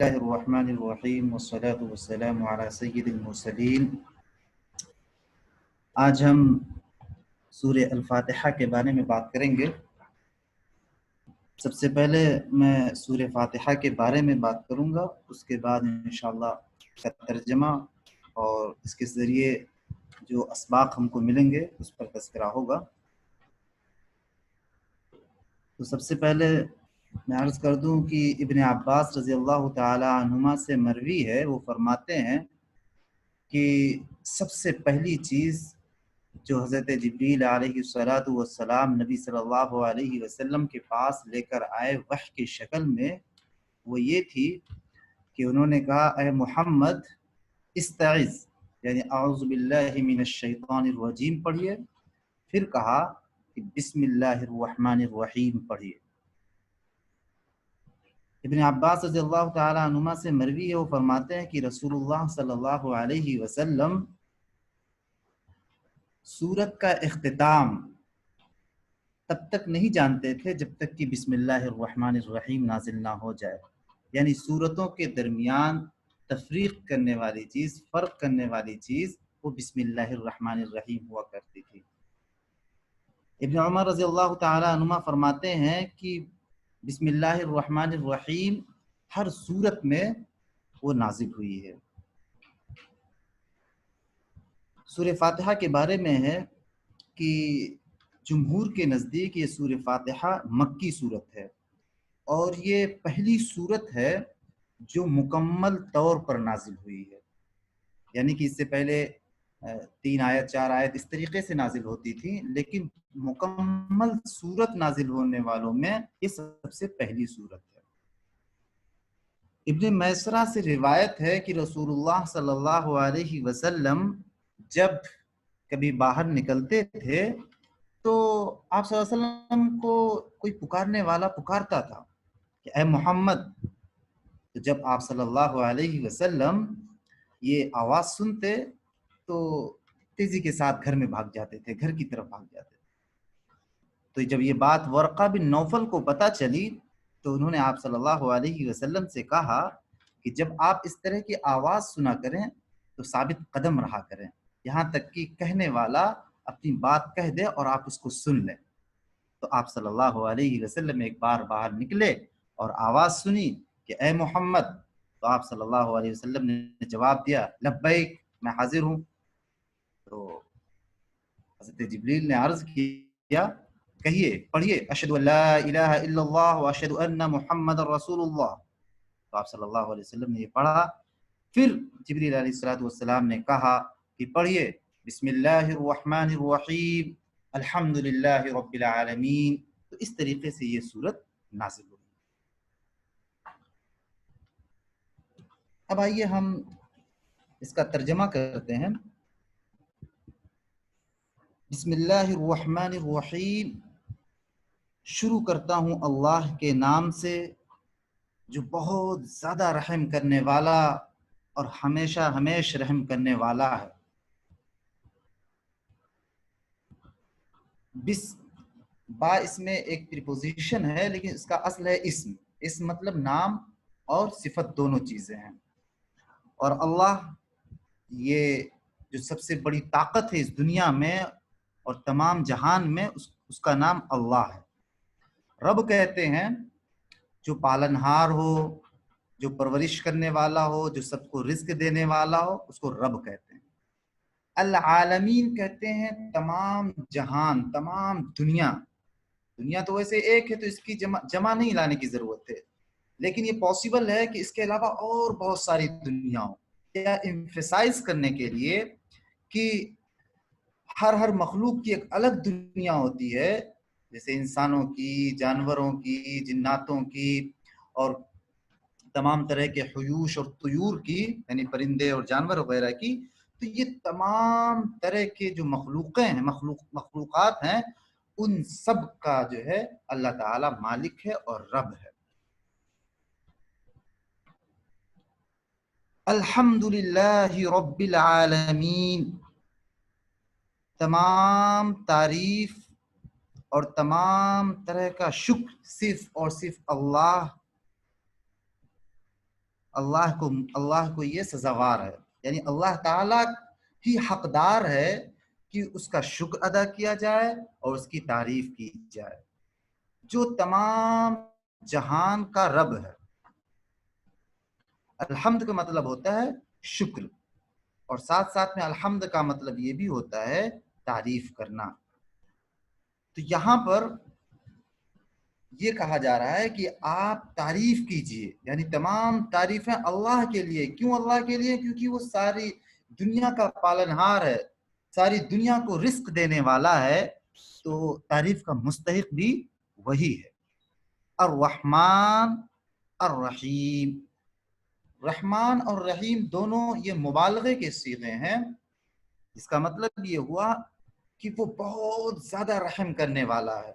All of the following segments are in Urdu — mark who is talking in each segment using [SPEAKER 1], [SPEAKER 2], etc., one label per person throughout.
[SPEAKER 1] اللہ الرحمن الرحیم والصلاة والسلام علی سید المرسلین۔ آج ہم سورہ الفاتحہ کے بارے میں بات کریں گے۔ سب سے پہلے میں سورہ فاتحہ کے بارے میں بات کروں گا، اس کے بعد انشاءاللہ اس کا ترجمہ اور اس کے ذریعے جو اسباق ہم کو ملیں گے اس پر تذکرہ ہوگا۔ تو سب سے پہلے میں عرض کر دوں کہ ابن عباس رضی اللہ تعالی عنہما سے مروی ہے، وہ فرماتے ہیں کہ سب سے پہلی چیز جو حضرت جبریل علیہ السلام نبی صلی اللہ علیہ وسلم کے پاس لے کر آئے وحی کی شکل میں، وہ یہ تھی کہ انہوں نے کہا اے محمد استعذ، یعنی اعوذ باللہ من الشیطان الرجیم پڑھیے، پھر کہا کہ بسم اللہ الرحمن الرحیم پڑھیے۔ ابن عباس رضی اللہ تعالی عنہما سے مروی ہے، وہ فرماتے ہیں کہ رسول اللہ صلی اللہ علیہ وسلم سورت کا اختتام تب تک نہیں جانتے تھے جب تک کہ بسم اللہ الرحمن الرحیم نازل نہ ہو جائے، یعنی سورتوں کے درمیان تفریق کرنے والی چیز، فرق کرنے والی چیز وہ بسم اللہ الرحمن الرحیم ہوا کرتی تھی۔ ابن عمر رضی اللہ تعالی عنہما فرماتے ہیں کہ بسم اللہ الرحمن الرحیم ہر سورت میں وہ نازل ہوئی ہے۔ سورہ فاتحہ کے بارے میں ہے کہ جمہور کے نزدیک یہ سورہ فاتحہ مکی صورت ہے، اور یہ پہلی صورت ہے جو مکمل طور پر نازل ہوئی ہے، یعنی کہ اس سے پہلے 3 آیت 4 آیت اس طریقے سے نازل ہوتی تھی، لیکن مکمل صورت نازل ہونے والوں میں یہ سب سے پہلی صورت ہے۔ ابن میسرہ سے روایت ہے کہ رسول اللہ صلی اللہ علیہ وسلم جب کبھی باہر نکلتے تھے تو آپ صلی اللہ علیہ وسلم کو کوئی پکارنے والا پکارتا تھا کہ اے محمد، تو جب آپ صلی اللہ علیہ وسلم یہ آواز سنتے تو تیزی کے ساتھ گھر میں بھاگ جاتے تھے، گھر کی طرف بھاگ جاتے تھے۔ تو جب یہ بات ورقہ بن نوفل کو پتہ چلی تو انہوں نے آپ صلی اللہ علیہ وسلم سے کہا کہ جب آپ اس طرح کی آواز سنا کریں تو ثابت قدم رہا کریں، یہاں تک کہ کہنے والا اپنی بات کہہ دے اور آپ اس کو سن لیں۔ تو آپ صلی اللہ علیہ وسلم ایک بار باہر نکلے اور آواز سنی کہ اے محمد، تو آپ صلی اللہ علیہ وسلم نے جواب دیا لبیک، میں حاضر ہوں۔ تو حضرت جبریل نے عرض کیا کہیے، پڑھیے اشہد ان لا الہ الا اللہ واشہد ان محمد رسول اللہ۔ تو آپ صلی اللہ علیہ وسلم نے یہ پڑھا، پھر جبریل علیہ السلام نے کہا کہ پڑھیے بسم اللہ الرحمن الرحیم الحمد للہ رب العالمین۔ تو اس طریقے سے یہ سورت نازل ہوئی۔ اب آئیے ہم اس کا ترجمہ کرتے ہیں۔ بسم اللہ الرحمن الرحیم، شروع کرتا ہوں اللہ کے نام سے جو بہت زیادہ رحم کرنے والا اور ہمیشہ ہمیش رحم کرنے والا ہے۔ بس با اس میں ایک پریپوزیشن ہے، لیکن اس کا اصل ہے اسم۔ اسم مطلب نام اور صفت دونوں چیزیں ہیں، اور اللہ یہ جو سب سے بڑی طاقت ہے اس دنیا میں اور تمام جہان میں، اس کا نام اللہ ہے۔ رب کہتے ہیں جو پالنہار ہو، جو پرورش کرنے والا ہو، جو سب کو رزق دینے والا ہو، اس کو رب کہتے ہیں۔ العالمین کہتے ہیں تمام جہان، تمام دنیا۔ دنیا تو ویسے ایک ہے تو اس کی جمع نہیں لانے کی ضرورت ہے، لیکن یہ پاسبل ہے کہ اس کے علاوہ اور بہت ساری دنیا ہوں، یا ایمفیسائز کرنے کے لیے کہ ہر مخلوق کی ایک الگ دنیا ہوتی ہے، جیسے انسانوں کی، جانوروں کی، جناتوں کی، اور تمام طرح کے حیوش اور طیور کی، یعنی پرندے اور جانور وغیرہ کی۔ تو یہ تمام طرح کے جو مخلوقیں ہیں، مخلوقات ہیں، ان سب کا جو ہے اللہ تعالی مالک ہے اور رب ہے۔ الحمدللہ رب العالمین، تمام تعریف اور تمام طرح کا شکر صرف اور صرف اللہ کو یہ سزاوار ہے، یعنی اللہ تعالیٰ ہی حقدار ہے کہ اس کا شکر ادا کیا جائے اور اس کی تعریف کی جائے، جو تمام جہان کا رب ہے۔ الحمد کا مطلب ہوتا ہے شکر، اور ساتھ ساتھ میں الحمد کا مطلب یہ بھی ہوتا ہے تعریف کرنا۔ تو یہاں پر یہ کہا جا رہا ہے کہ آپ تعریف کیجئے، یعنی تمام تعریفیں اللہ کے لیے۔ کیوں اللہ کے لیے؟ کیونکہ وہ ساری دنیا کا پالنہار ہے، ساری دنیا کو رزق دینے والا ہے، تو تعریف کا مستحق بھی وہی ہے۔ الرحمن الرحیم، رحمان اور رحیم دونوں یہ مبالغے کے صیغے ہیں۔ اس کا مطلب یہ ہوا کہ وہ بہت زیادہ رحم کرنے والا ہے۔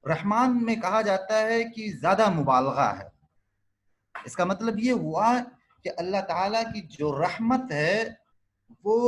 [SPEAKER 1] رحمان میں کہا جاتا ہے کہ زیادہ مبالغہ ہے۔ اس کا مطلب یہ ہوا کہ اللہ تعالیٰ کی جو رحمت ہے وہ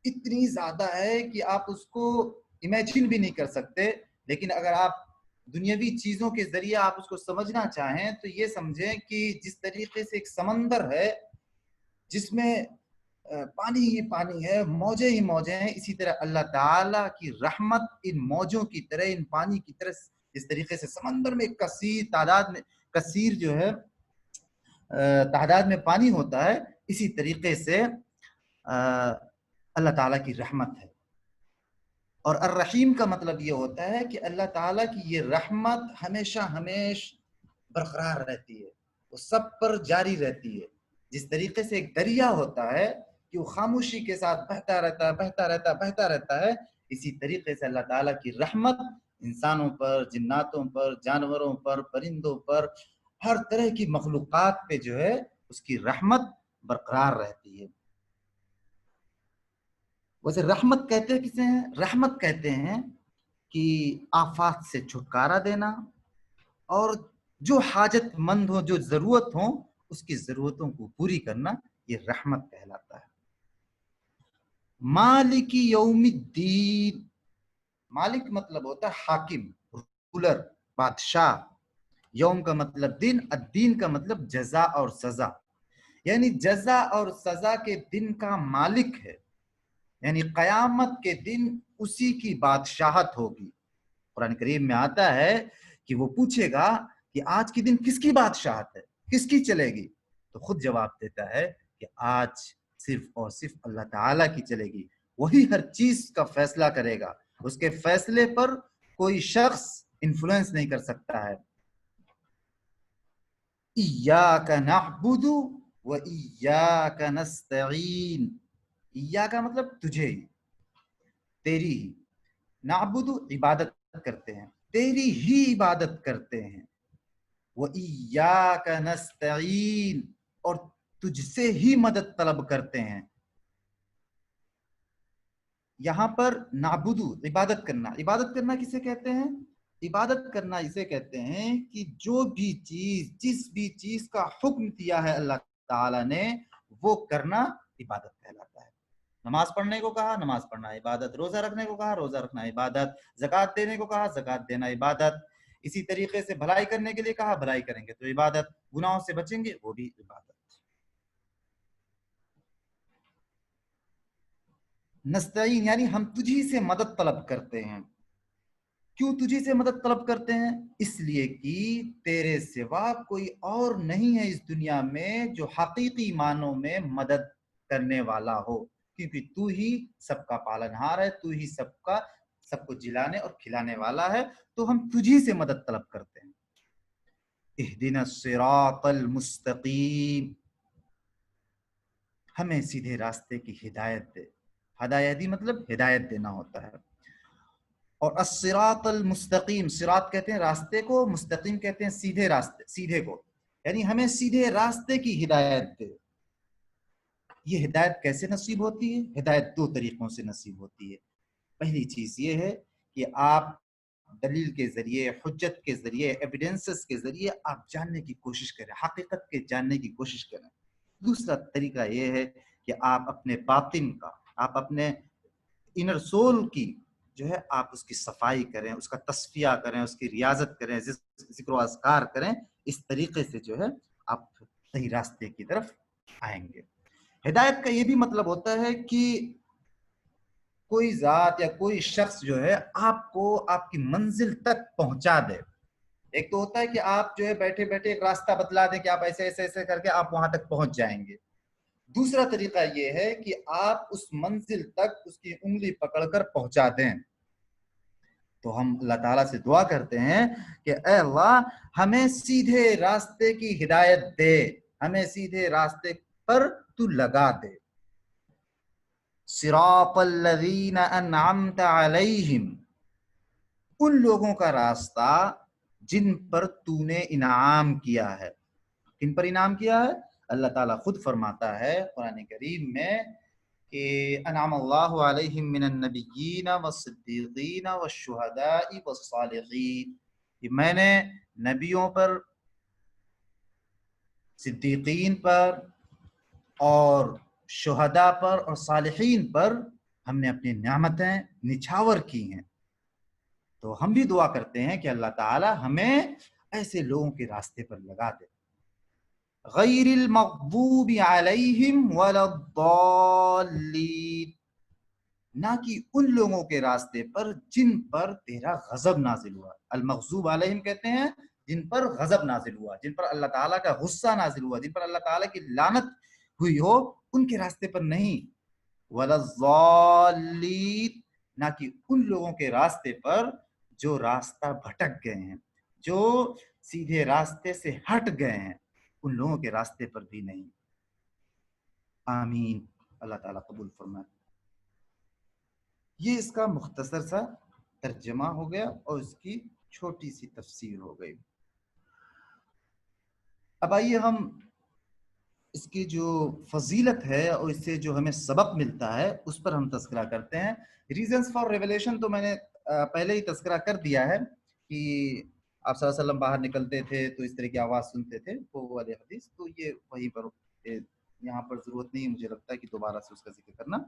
[SPEAKER 1] اتنی زیادہ ہے کہ آپ اس کو امیجن بھی نہیں کر سکتے، لیکن اگر آپ دنیاوی چیزوں کے ذریعے آپ اس کو سمجھنا چاہیں تو یہ سمجھیں کہ جس طریقے سے ایک سمندر ہے جس میں پانی ہی پانی ہے، موجیں ہی موجیں ہیں، اسی طرح اللہ تعالیٰ کی رحمت ان موجوں کی طرح، ان پانی کی طرح، جس طریقے سے سمندر میں کثیر جو ہے تعداد میں پانی ہوتا ہے، اسی طریقے سے اللہ تعالیٰ کی رحمت ہے۔ اور الرحیم کا مطلب یہ ہوتا ہے کہ اللہ تعالیٰ کی یہ رحمت ہمیشہ برقرار رہتی ہے، وہ سب پر جاری رہتی ہے۔ جس طریقے سے ایک دریا ہوتا ہے کہ وہ خاموشی کے ساتھ بہتا رہتا ہے، اسی طریقے سے اللہ تعالیٰ کی رحمت انسانوں پر، جناتوں پر، جانوروں پر، پرندوں پر، ہر طرح کی مخلوقات پہ جو ہے اس کی رحمت برقرار رہتی ہے۔ ویسے رحمت کہتے ہیں کسے ہیں؟ رحمت کہتے ہیں کہ آفات سے چھٹکارا دینا، اور جو حاجت مند ہو، جو ضرورت ہو، اس کی ضرورتوں کو پوری کرنا، یہ رحمت کہلاتا ہے۔ مالک یوم الدین، مالک مطلب ہوتا ہے حاکم، رولر، بادشاہ۔ یوم کا مطلب دن، الدین کا مطلب جزا اور سزا، یعنی جزا اور سزا کے دن کا مالک ہے، یعنی قیامت کے دن اسی کی بادشاہت ہوگی۔ قرآن کریم میں آتا ہے کہ وہ پوچھے گا کہ آج کے دن کس کی بادشاہت ہے، کس کی چلے گی؟ تو خود جواب دیتا ہے کہ آج صرف اور صرف اللہ تعالیٰ کی چلے گی، وہی ہر چیز کا فیصلہ کرے گا، اس کے فیصلے پر کوئی شخص انفلوئنس نہیں کر سکتا ہے۔ ایاک نعبد و ایاک نستعین، ایاک کا مطلب تجھے ہی، تیری ہی، نعبد عبادت کرتے ہیں، تیری ہی عبادت کرتے ہیں، وَإِيَّاكَ نَسْتَعِينَ، اور تجھ سے ہی مدد طلب کرتے ہیں۔ یہاں پر نعبدو عبادت کرنا، عبادت کرنا کسے کہتے ہیں؟ عبادت کرنا اسے کہتے ہیں کہ جو بھی چیز، جس بھی چیز کا حکم دیا ہے اللہ تعالیٰ نے، وہ کرنا عبادت کہلاتا ہے۔ نماز پڑھنے کو کہا، نماز پڑھنا عبادت، روزہ رکھنے کو کہا، روزہ رکھنا عبادت، زکوٰۃ دینے کو کہا، زکوٰۃ دینا عبادت، اسی طریقے سے بھلائی کرنے کے لیے کہا، بھلائی کریں گے تو عبادت، گناہوں سے بچیں گے وہ بھی عبادت۔ نستعین یعنی ہم تجھی سے مدد طلب کرتے ہیں۔ کیوں تجھی سے مدد طلب کرتے ہیں؟ اس لیے کہ تیرے سوا کوئی اور نہیں ہے اس دنیا میں جو حقیقی معنوں میں مدد کرنے والا ہو، کیونکہ تو ہی سب کا پالنہار ہے، تو ہی سب کو جلانے اور کھلانے والا ہے، تو ہم تجھی سے مدد طلب کرتے ہیں۔ اہدنا الصراط المستقیم، ہمیں سیدھے راستے کی ہدایت دے۔ ہدایتی مطلب ہدایت دینا ہوتا ہے۔ اور الصراط المستقیم، صراط کہتے ہیں راستے کو، مستقیم کہتے ہیں سیدھے راستے، سیدھے کو، یعنی ہمیں سیدھے راستے کی ہدایت دے۔ یہ ہدایت کیسے نصیب ہوتی ہے؟ ہدایت دو طریقوں سے نصیب ہوتی ہے۔ پہلی چیز یہ ہے کہ آپ دلیل کے ذریعے، حجت کے ذریعے، ایویڈنسز کے ذریعے آپ جاننے کی کوشش کریں، حقیقت کے جاننے کی کوشش کریں۔ دوسرا طریقہ یہ ہے کہ آپ اپنے باطن کا، آپ اپنے انر سول کی جو ہے آپ اس کی صفائی کریں، اس کا تصفیہ کریں، اس کی ریاضت کریں، ذکر و اذکار کریں، اس طریقے سے جو ہے آپ صحیح راستے کی طرف آئیں گے۔ ہدایت کا یہ بھی مطلب ہوتا ہے کہ کوئی ذات یا کوئی شخص جو ہے آپ کو آپ کی منزل تک پہنچا دے۔ ایک تو ہوتا ہے کہ آپ جو ہے بیٹھے بیٹھے ایک راستہ بتلا دیں کہ آپ ایسے ایسے ایسے کر کے آپ وہاں تک پہنچ جائیں گے۔ دوسرا طریقہ یہ ہے کہ آپ اس منزل تک اس کی انگلی پکڑ کر پہنچا دیں۔ تو ہم اللہ تعالیٰ سے دعا کرتے ہیں کہ اے اللہ ہمیں سیدھے راستے کی ہدایت دے، ہمیں سیدھے راستے پر تو لگا دے۔ صراط الذین انعمت علیہم، ان لوگوں کا راستہ جن پر تو نے انعام کیا ہے۔ کن پر انعام کیا ہے؟ اللہ تعالیٰ خود فرماتا ہے قرآن کریم میں کہ انعم اللہ علیہم من النبیین والصدیقین والشہداء والصالحین، کہ میں نے نبیوں پر، صدیقین پر اور شہداء پر اور صالحین پر ہم نے اپنی نعمتیں نچھاور کی ہیں۔ تو ہم بھی دعا کرتے ہیں کہ اللہ تعالی ہمیں ایسے لوگوں کے راستے پر لگا دے۔ غیر المغضوب علیہم ولا الضالین، نہ کہ ان لوگوں کے راستے پر جن پر تیرا غضب نازل ہوا۔ المغضوب علیہم کہتے ہیں جن پر غضب نازل ہوا، جن پر اللہ تعالیٰ کا غصہ نازل ہوا، جن پر اللہ تعالیٰ کی لعنت ہوئی ہو، ان کے راستے پر نہیں۔ ولا الضالین، نہ کہ ان لوگوں کے راستے پر جو راستہ بھٹک گئے ہیں، جو سیدھے راستے سے ہٹ گئے ہیں، ان لوگوں کے راستے پر بھی نہیں۔ آمین، اللہ تعالیٰ قبول فرمائے۔ یہ اس کا مختصر سا ترجمہ ہو گیا اور اس کی چھوٹی سی تفسیر ہو گئی۔ اب آئیے ہم اس کی جو فضیلت ہے اور اس سے جو ہمیں سبق ملتا ہے اس پر ہم تذکرہ کرتے ہیں۔ ریزنز فار ریویلیشن تو میں نے پہلے ہی تذکرہ کر دیا ہے کہ آپ صلی اللہ علیہ وسلم باہر نکلتے تھے تو اس طرح کی آواز سنتے تھے، وہ والے حدیث، تو یہ وہیں پر یہاں پر ضرورت نہیں مجھے لگتا ہے کہ دوبارہ سے اس کا ذکر کرنا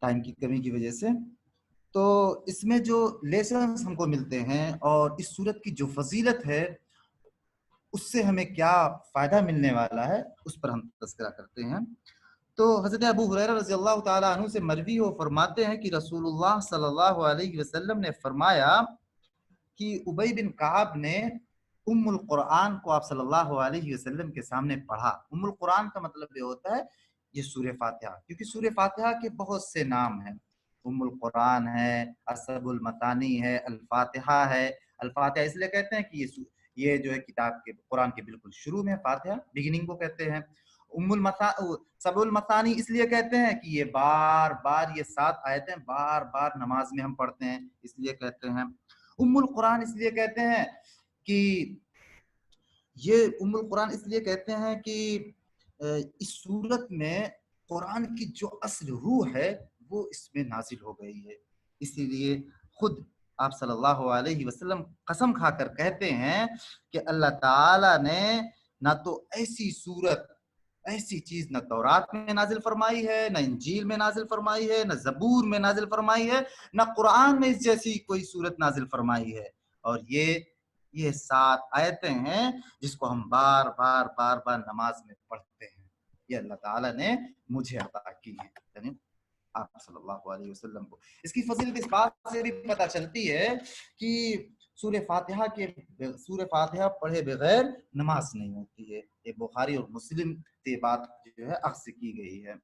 [SPEAKER 1] ٹائم کی کمی کی وجہ سے۔ تو اس میں جو لیسنز ہم کو ملتے ہیں اور اس صورت کی جو فضیلت ہے اس سے ہمیں کیا فائدہ ملنے والا ہے اس پر ہم تذکرہ کرتے ہیں۔ تو حضرت ابو ہریرہ رضی اللہ تعالیٰ عنہ سے مروی ہو فرماتے ہیں کہ رسول اللہ صلی اللہ علیہ وسلم نے فرمایا کہ ابی بن کعب نے ام القرآن کو آپ صلی اللہ علیہ وسلم کے سامنے پڑھا۔ ام القرآن کا مطلب یہ ہوتا ہے یہ سورہ فاتحہ، کیونکہ سورہ فاتحہ کے بہت سے نام ہیں، ام القرآن ہے، اسب المثانی ہے، الفاتحہ ہے۔ الفاتحہ اس لیے کہتے ہیں کہ یہ جو ہے کتاب کے قرآن کے بالکل شروع میں فاتحہ بگننگ کو کہتے ہیں۔ سب المثانی اس لیے کہتے ہیں کہ یہ بار بار، یہ 7 آیتیں بار بار نماز میں ہم پڑھتے ہیں، اس لیے کہتے ہیں۔ ام القرآن اس لیے کہتے ہیں کہ یہ ام القرآن اس لیے کہتے ہیں کہ اس صورت میں قرآن کی جو اصل روح ہے وہ اس میں نازل ہو گئی ہے، اسی لیے خود آپ صلی اللہ علیہ وسلم قسم کھا کر کہتے ہیں کہ اللہ تعالیٰ نے نہ تو ایسی صورت، ایسی چیز نہ تورات میں نازل فرمائی ہے، نہ انجیل میں نازل فرمائی ہے، نہ زبور میں نازل فرمائی ہے، نہ قرآن میں اس جیسی کوئی صورت نازل فرمائی ہے۔ اور یہ 7 آیتیں ہیں جس کو ہم بار بار بار بار نماز میں پڑھتے ہیں، یہ اللہ تعالیٰ نے مجھے عطا کی ہے، یعنی آپ صلی اللہ علیہ وسلم کو۔ اس کی فضیلت اس بات سے بھی پتہ چلتی ہے کہ سورہ فاتحہ پڑھے بغیر نماز نہیں ہوتی ہے۔ یہ بخاری اور مسلم سے بات جو ہے اخذ کی گئی ہے۔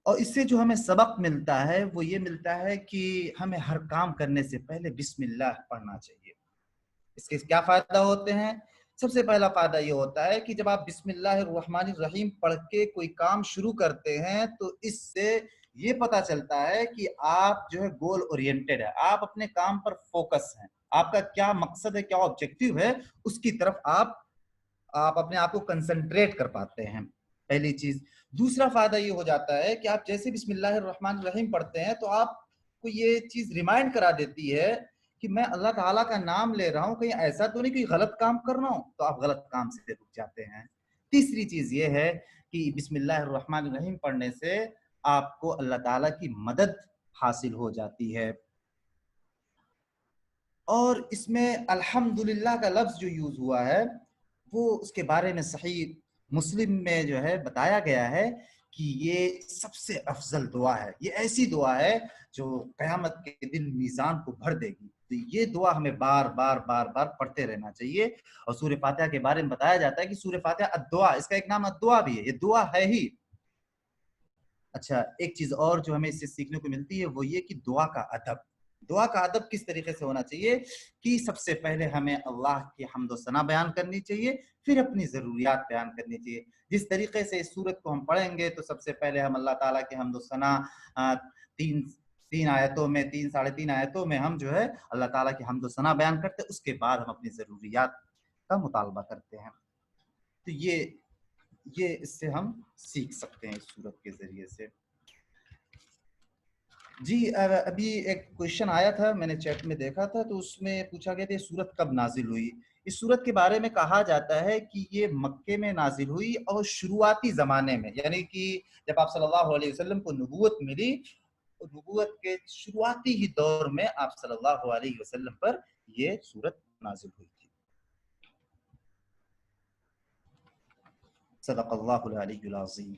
[SPEAKER 1] اور اس سے جو ہمیں سبق ملتا ہے وہ یہ ملتا ہے کہ ہمیں ہر کام کرنے سے پہلے بسم اللہ پڑھنا چاہیے۔ اس کے کیا فائدہ ہوتے ہیں؟ سب سے پہلا فائدہ یہ ہوتا ہے کہ جب آپ بسم اللہ الرحمن الرحیم پڑھ کے کوئی کام شروع کرتے ہیں تو اس سے یہ پتا چلتا ہے کہ آپ جو ہے گول اورینٹڈ ہے، آپ اپنے کام پر فوکس ہیں، آپ کا کیا مقصد ہے، کیا آبجیکٹیو ہے، اس کی طرف آپ اپنے آپ کو کنسنٹریٹ کر پاتے ہیں، پہلی چیز۔ دوسرا فائدہ یہ ہو جاتا ہے کہ آپ جیسے بسم اللہ الرحمن الرحیم پڑھتے ہیں تو آپ کو یہ چیز ریمائنڈ کرا دیتی ہے کہ میں اللہ تعالیٰ کا نام لے رہا ہوں، کہیں ایسا تو نہیں کوئی غلط کام کر رہا ہوں، تو آپ غلط کام سے رک جاتے ہیں۔ تیسری چیز یہ ہے کہ بسم اللہ الرحمن الرحیم پڑھنے سے آپ کو اللہ تعالیٰ کی مدد حاصل ہو جاتی ہے۔ اور اس میں الحمدللہ کا لفظ جو یوز ہوا ہے وہ اس کے بارے میں صحیح مسلم میں جو ہے بتایا گیا ہے کہ یہ سب سے افضل دعا ہے، یہ ایسی دعا ہے جو قیامت کے دن میزان کو بھر دے گی. تو یہ دعا ہمیں بار بار بار بار پڑھتے رہنا چاہیے. اور سورہ فاتحہ کے بارے میں بتایا جاتا ہے کہ سورہ فاتحہ الدعا، اس کا ایک نام الدعا بھی ہے، یہ دعا ہے ہی. اچھا، ایک چیز اور جو ہمیں اس سے سیکھنے کو ملتی ہے وہ یہ کہ دعا کا ادب. دعا کا ادب کس طریقے سے ہونا چاہیے کہ سب سے پہلے ہمیں اللہ کی حمد و ثنا بیان کرنی چاہیے، پھر اپنی ضروریات بیان کرنی چاہیے. جس طریقے سے اس سورت کو ہم پڑھیں گے تو سب سے پہلے ہم اللہ تعالیٰ کی حمد و ثنا تین آیتوں میں، 3 3.5 آیتوں میں ہم جو ہے اللہ تعالیٰ کی حمد و ثنا بیان کرتے ہیں، اس کے بعد ہم اپنی ضروریات کا مطالبہ کرتے ہیں. تو یہ اس سے ہم سیکھ سکتے ہیں اس سورت کے ذریعے سے. جی ابھی ایک کوشچن آیا تھا، میں نے چیٹ میں دیکھا تھا، تو اس میں پوچھا گیا تھا سورت کب نازل ہوئی. اس سورت کے بارے میں کہا جاتا ہے کہ یہ مکے میں نازل ہوئی اور شروعاتی زمانے میں، یعنی کہ جب آپ صلی اللہ علیہ وسلم کو نبوت ملی، نبوت کے شروعاتی ہی دور میں آپ صلی اللہ علیہ وسلم پر یہ سورت نازل ہوئی تھی. صدق اللہ العلی العظیم.